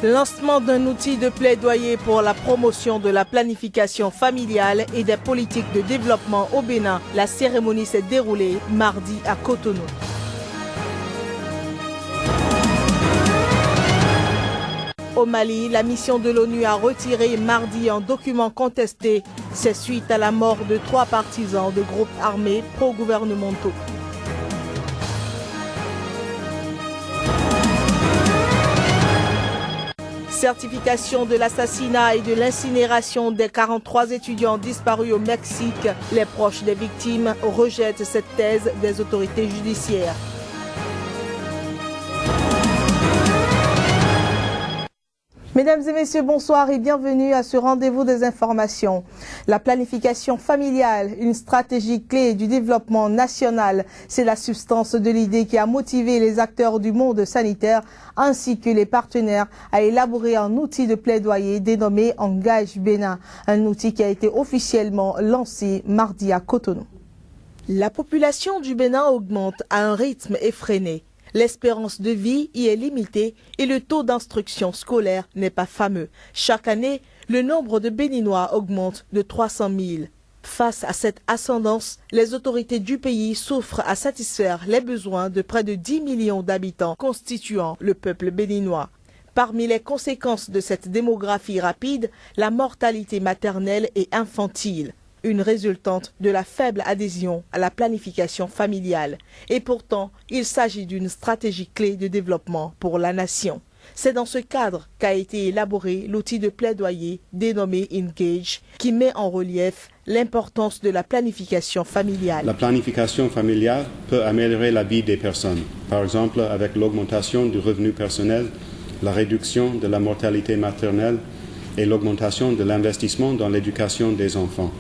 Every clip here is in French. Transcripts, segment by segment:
Lancement d'un outil de plaidoyer pour la promotion de la planification familiale et des politiques de développement au Bénin. La cérémonie s'est déroulée mardi à Cotonou. Au Mali, la mission de l'ONU a retiré mardi un document contesté. C'est suite à la mort de 3 partisans de groupes armés pro-gouvernementaux. Certification de l'assassinat et de l'incinération des 43 étudiants disparus au Mexique. Les proches des victimes rejettent cette thèse des autorités judiciaires. Mesdames et messieurs, bonsoir et bienvenue à ce rendez-vous des informations. La planification familiale, une stratégie clé du développement national, c'est la substance de l'idée qui a motivé les acteurs du monde sanitaire ainsi que les partenaires à élaborer un outil de plaidoyer dénommé Engage Bénin, un outil qui a été officiellement lancé mardi à Cotonou. La population du Bénin augmente à un rythme effréné. L'espérance de vie y est limitée et le taux d'instruction scolaire n'est pas fameux. Chaque année, le nombre de Béninois augmente de 300 000. Face à cette ascendance, les autorités du pays souffrent à satisfaire les besoins de près de 10 millions d'habitants constituant le peuple béninois. Parmi les conséquences de cette démographie rapide, la mortalité maternelle et infantile, une résultante de la faible adhésion à la planification familiale. Et pourtant, il s'agit d'une stratégie clé de développement pour la nation. C'est dans ce cadre qu'a été élaboré l'outil de plaidoyer dénommé Engage, qui met en relief l'importance de la planification familiale. La planification familiale peut améliorer la vie des personnes, par exemple avec l'augmentation du revenu personnel, la réduction de la mortalité maternelle et l'augmentation de l'investissement dans l'éducation des enfants.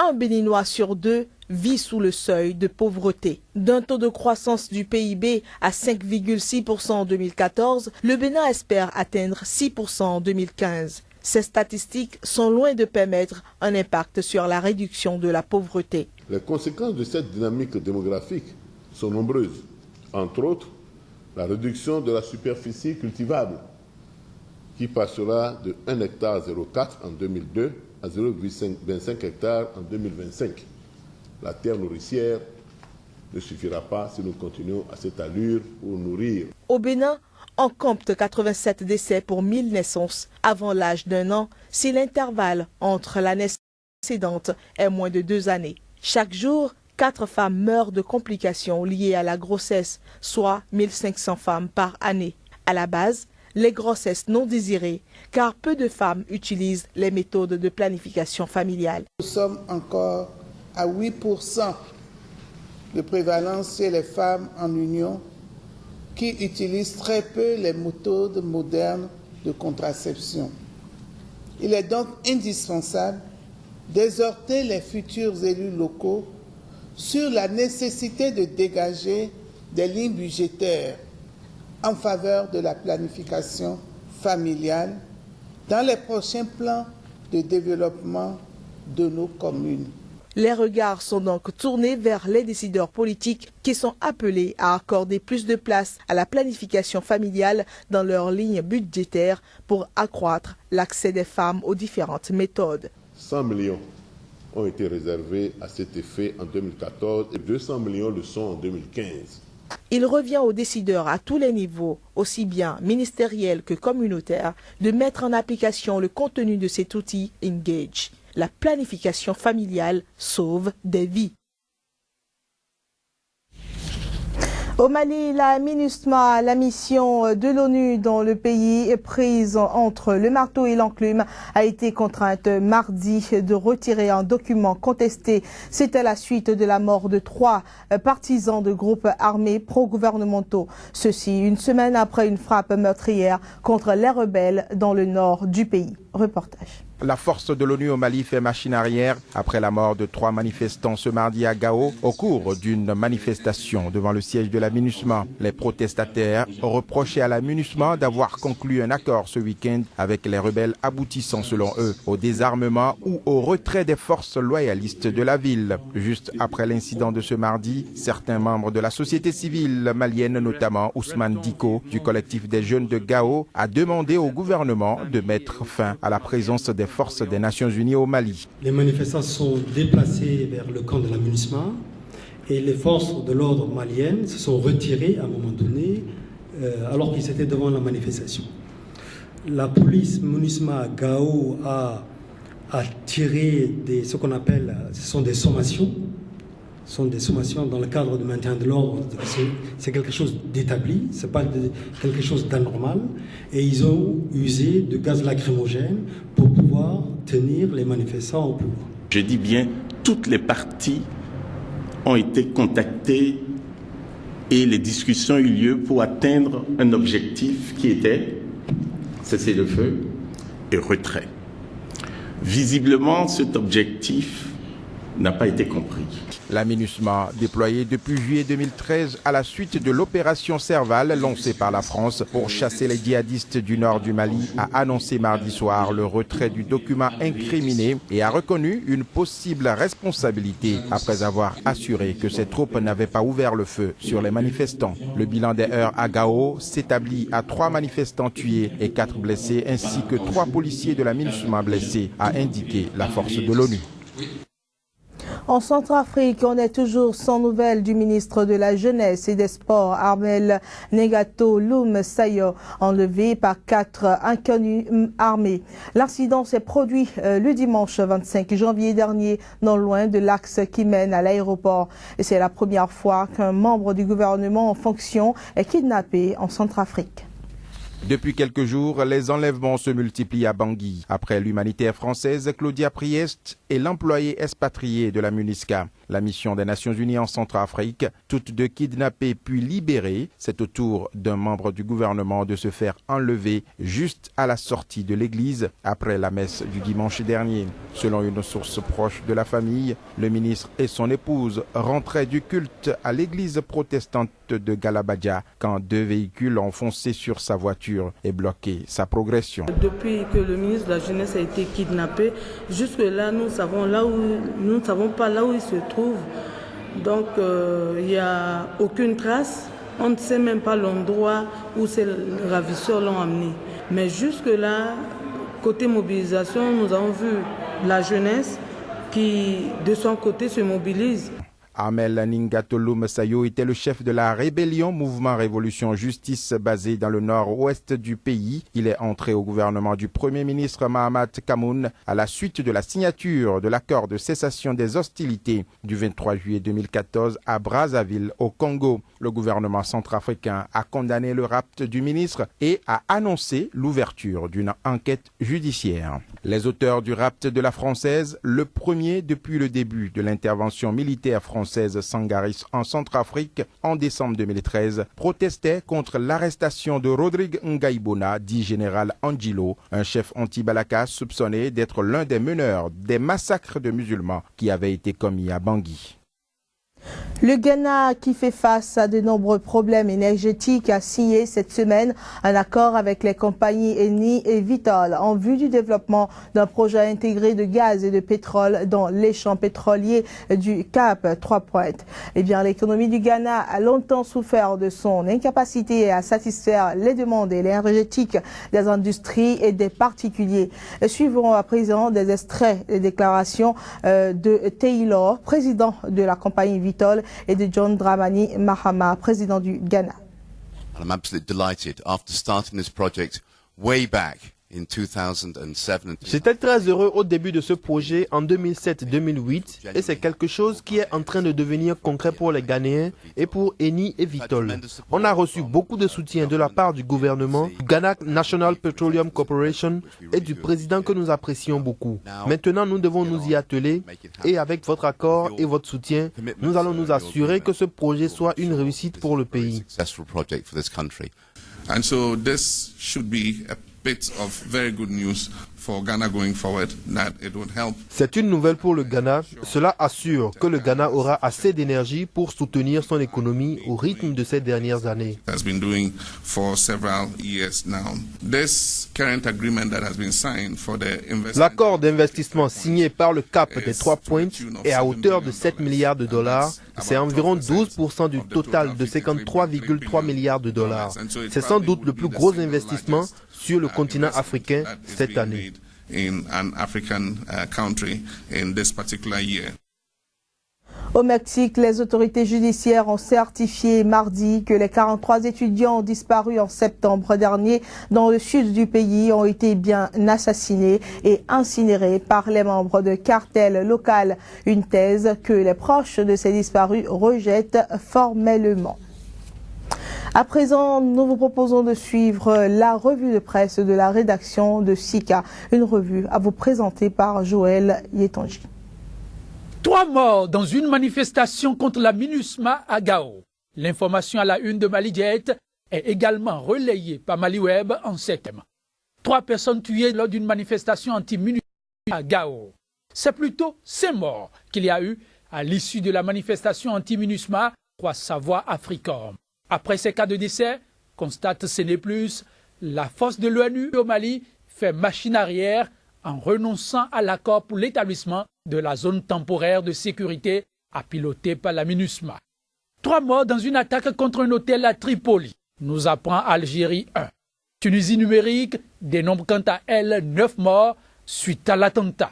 Un Béninois sur 2 vit sous le seuil de pauvreté. D'un taux de croissance du PIB à 5,6% en 2014, le Bénin espère atteindre 6% en 2015. Ces statistiques sont loin de permettre un impact sur la réduction de la pauvreté. Les conséquences de cette dynamique démographique sont nombreuses. Entre autres, la réduction de la superficie cultivable, qui passera de 1,04 hectare en 2002 à 0,25 hectares en 2025. La terre nourricière ne suffira pas si nous continuons à cette allure pour nourrir. Au Bénin, on compte 87 décès pour 1000 naissances avant l'âge d'1 an si l'intervalle entre la naissance précédente est moins de 2 années. Chaque jour, 4 femmes meurent de complications liées à la grossesse, soit 1500 femmes par année. À la base, les grossesses non désirées, car peu de femmes utilisent les méthodes de planification familiale. Nous sommes encore à 8% de prévalence chez les femmes en union qui utilisent très peu les méthodes modernes de contraception. Il est donc indispensable d'exhorter les futurs élus locaux sur la nécessité de dégager des lignes budgétaires en faveur de la planification familiale dans les prochains plans de développement de nos communes. Les regards sont donc tournés vers les décideurs politiques qui sont appelés à accorder plus de place à la planification familiale dans leurs lignes budgétaires pour accroître l'accès des femmes aux différentes méthodes. 100 millions ont été réservés à cet effet en 2014 et 200 millions le sont en 2015. Il revient aux décideurs à tous les niveaux, aussi bien ministériels que communautaires, de mettre en application le contenu de cet outil Engage. La planification familiale sauve des vies. Au Mali, la MINUSMA, la mission de l'ONU dans le pays, est prise entre le marteau et l'enclume, a été contrainte mardi de retirer un document contesté. C'était la suite de la mort de 3 partisans de groupes armés pro-gouvernementaux. Ceci une semaine après une frappe meurtrière contre les rebelles dans le nord du pays. Reportage. La force de l'ONU au Mali fait machine arrière après la mort de 3 manifestants ce mardi à Gao au cours d'une manifestation devant le siège de la MINUSMA. Les protestataires reprochaient à la MINUSMA d'avoir conclu un accord ce week-end avec les rebelles aboutissant selon eux au désarmement ou au retrait des forces loyalistes de la ville. Juste après l'incident de ce mardi, certains membres de la société civile malienne, notamment Ousmane Diko du collectif des jeunes de Gao, a demandé au gouvernement de mettre fin à la présence des forces des Nations Unies au Mali. Les manifestants sont déplacés vers le camp de la MINUSMA et les forces de l'ordre maliennes se sont retirées à un moment donné alors qu'ils étaient devant la manifestation. La police MINUSMA à Gao a tiré ce qu'on appelle, ce sont des sommations. Ce sont des sommations dans le cadre du maintien de l'ordre. C'est quelque chose d'établi, ce n'est pas quelque chose d'anormal. Et ils ont usé de gaz lacrymogène pour pouvoir tenir les manifestants au pouvoir. Je dis bien, toutes les parties ont été contactées et les discussions ont eu lieu pour atteindre un objectif qui était cesser le feu et retrait. Visiblement, cet objectif n'a pas été compris. La MINUSMA, déployée depuis juillet 2013 à la suite de l'opération Serval lancée par la France pour chasser les djihadistes du nord du Mali, a annoncé mardi soir le retrait du document incriminé et a reconnu une possible responsabilité après avoir assuré que ses troupes n'avaient pas ouvert le feu sur les manifestants. Le bilan des heurts à Gao s'établit à 3 manifestants tués et 4 blessés ainsi que 3 policiers de la MINUSMA blessés, a indiqué la force de l'ONU. En Centrafrique, on est toujours sans nouvelles du ministre de la Jeunesse et des Sports, Armel Negato Loum Sayo, enlevé par 4 inconnus armés. L'incident s'est produit le dimanche 25 janvier dernier, non loin de l'axe qui mène à l'aéroport. Et c'est la première fois qu'un membre du gouvernement en fonction est kidnappé en Centrafrique. Depuis quelques jours, les enlèvements se multiplient à Bangui. Après l'humanitaire française Claudia Priest et l'employé expatrié de la MINUSCA. La mission des Nations Unies en Centrafrique, toutes deux kidnappées puis libérées, c'est au tour d'un membre du gouvernement de se faire enlever juste à la sortie de l'église après la messe du dimanche dernier. Selon une source proche de la famille, le ministre et son épouse rentraient du culte à l'église protestante de Galabadja quand 2 véhicules ont foncé sur sa voiture et bloqué sa progression. Depuis que le ministre de la Jeunesse a été kidnappé, jusque-là, nous ne savons pas là où il se trouve. Donc, il n'y a aucune trace. On ne sait même pas l'endroit où ces ravisseurs l'ont amené. Mais jusque-là, côté mobilisation, nous avons vu la jeunesse qui, de son côté, se mobilise. Armel Negato Loum Sayo était le chef de la rébellion Mouvement Révolution Justice basé dans le nord-ouest du pays. Il est entré au gouvernement du Premier ministre Mahamat Kamoun à la suite de la signature de l'accord de cessation des hostilités du 23 juillet 2014 à Brazzaville, au Congo. Le gouvernement centrafricain a condamné le rapt du ministre et a annoncé l'ouverture d'une enquête judiciaire. Les auteurs du rapt de la Française, le premier depuis le début de l'intervention militaire française Sangaris en Centrafrique en décembre 2013, protestaient contre l'arrestation de Rodrigue Ngaïbona, dit général Angilo, un chef anti-Balaka soupçonné d'être l'un des meneurs des massacres de musulmans qui avaient été commis à Bangui. Le Ghana, qui fait face à de nombreux problèmes énergétiques, a signé cette semaine un accord avec les compagnies Eni et Vitol en vue du développement d'un projet intégré de gaz et de pétrole dans les champs pétroliers du Cap 3 Pointes. Eh bien, l'économie du Ghana a longtemps souffert de son incapacité à satisfaire les demandes énergétiques des industries et des particuliers. Suivons à présent des extraits des déclarations de Taylor, président de la compagnie Vitol, et de John Dramani Mahama, président du Ghana. I'm absolutely delighted after starting this project way back in 2007. J'étais très heureux au début de ce projet en 2007-2008 et c'est quelque chose qui est en train de devenir concret pour les Ghanéens et pour Eni et Vitol. On a reçu beaucoup de soutien de la part du gouvernement, du Ghana National Petroleum Corporation et du président que nous apprécions beaucoup. Maintenant, nous devons nous y atteler et avec votre accord et votre soutien, nous allons nous assurer que ce projet soit une réussite pour le pays. And so this should be a bit of very good news C'est une nouvelle pour le Ghana. Cela assure que le Ghana aura assez d'énergie pour soutenir son économie au rythme de ces dernières années. L'accord d'investissement signé par le CAP des 3 points est à hauteur de 7 milliards de dollars. C'est environ 12% du total de 53,3 milliards de dollars. C'est sans doute le plus gros investissement sur le continent africain cette année. Au Mexique, les autorités judiciaires ont certifié mardi que les 43 étudiants disparus en septembre dernier dans le sud du pays ont été bien assassinés et incinérés par les membres de cartels locaux. Une thèse que les proches de ces disparus rejettent formellement. À présent, nous vous proposons de suivre la revue de presse de la rédaction de SICA, une revue à vous présenter par Joël Yetanji. 3 morts dans une manifestation contre la MINUSMA à Gao. L'information à la une de Mali-Jet est également relayée par Mali-Web en septembre. 3 personnes tuées lors d'une manifestation anti-MINUSMA à Gao. C'est plutôt 5 morts qu'il y a eu à l'issue de la manifestation anti-MINUSMA, croit Savoie Africom. Après ces cas de décès, constate CNePlus, la force de l'ONU au Mali fait machine arrière en renonçant à l'accord pour l'établissement de la zone temporaire de sécurité à piloter par la MINUSMA. 3 morts dans une attaque contre un hôtel à Tripoli, nous apprend Algérie 1. Tunisie numérique dénombre quant à elle 9 morts suite à l'attentat.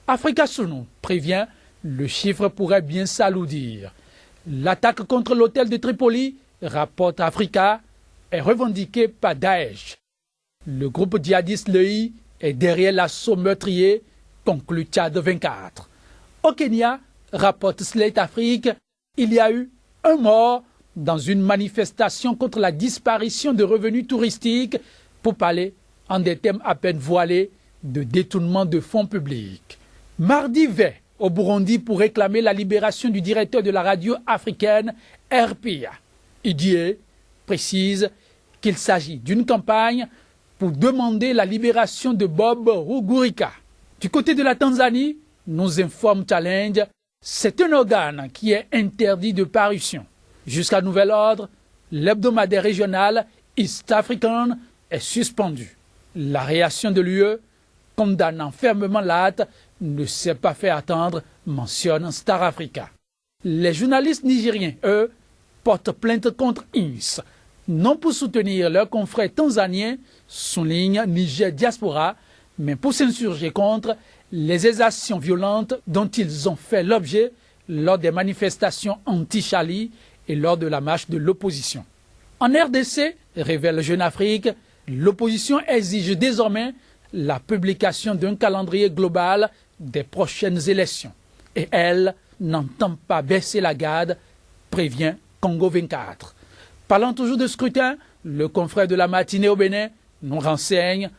Africa Sunu prévient, le chiffre pourrait bien s'alourdir. L'attaque contre l'hôtel de Tripoli, rapporte Africa, est revendiquée par Daesh. Le groupe djihadiste LEI est derrière l'assaut meurtrier, conclut Tchad 24. Au Kenya, rapporte Slate Afrique, il y a eu 1 mort dans une manifestation contre la disparition de revenus touristiques, pour parler, en des termes à peine voilés, de détournement de fonds publics. Mardi 20, au Burundi, pour réclamer la libération du directeur de la radio africaine, RPA. Idie précise qu'il s'agit d'une campagne pour demander la libération de Bob Rugurika. Du côté de la Tanzanie, nous informe Challenge, c'est un organe qui est interdit de parution. Jusqu'à nouvel ordre, l'hebdomadaire régional East African est suspendu. La réaction de l'UE, condamnant fermement l'acte, ne s'est pas fait attendre, mentionne Star Africa. Les journalistes nigériens, eux, portent plainte contre INS, non pour soutenir leurs confrères tanzaniens, souligne Niger Diaspora, mais pour s'insurger contre les exactions violentes dont ils ont fait l'objet lors des manifestations anti-Chali et lors de la marche de l'opposition. En RDC, révèle Jeune Afrique, l'opposition exige désormais la publication d'un calendrier global des prochaines élections. Et elle n'entend pas baisser la garde, prévient Congo 24. Parlant toujours de scrutin, le confrère de la matinée au Bénin nous renseigne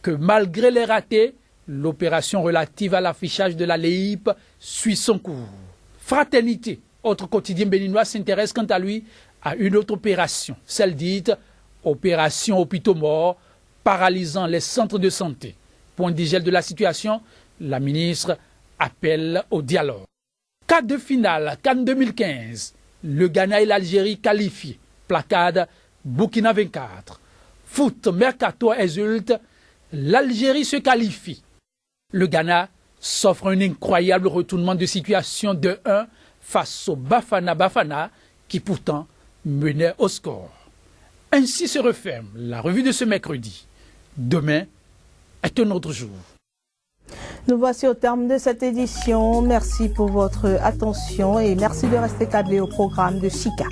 que malgré les ratés, l'opération relative à l'affichage de la LEIP suit son cours. Fraternité, autre quotidien béninois, s'intéresse quant à lui à une autre opération, celle dite opération hôpitaux morts, paralysant les centres de santé. Point de gel de la situation, la ministre appelle au dialogue. Quart de finale, Cannes 2015, le Ghana et l'Algérie qualifiés, placade Burkina 24. Foot, Mercato exulte, l'Algérie se qualifie. Le Ghana s'offre un incroyable retournement de situation de 1 face au Bafana qui pourtant menait au score. Ainsi se referme la revue de ce mercredi. Demain est un autre jour. Nous voici au terme de cette édition. Merci pour votre attention et merci de rester câblé au programme de SICA.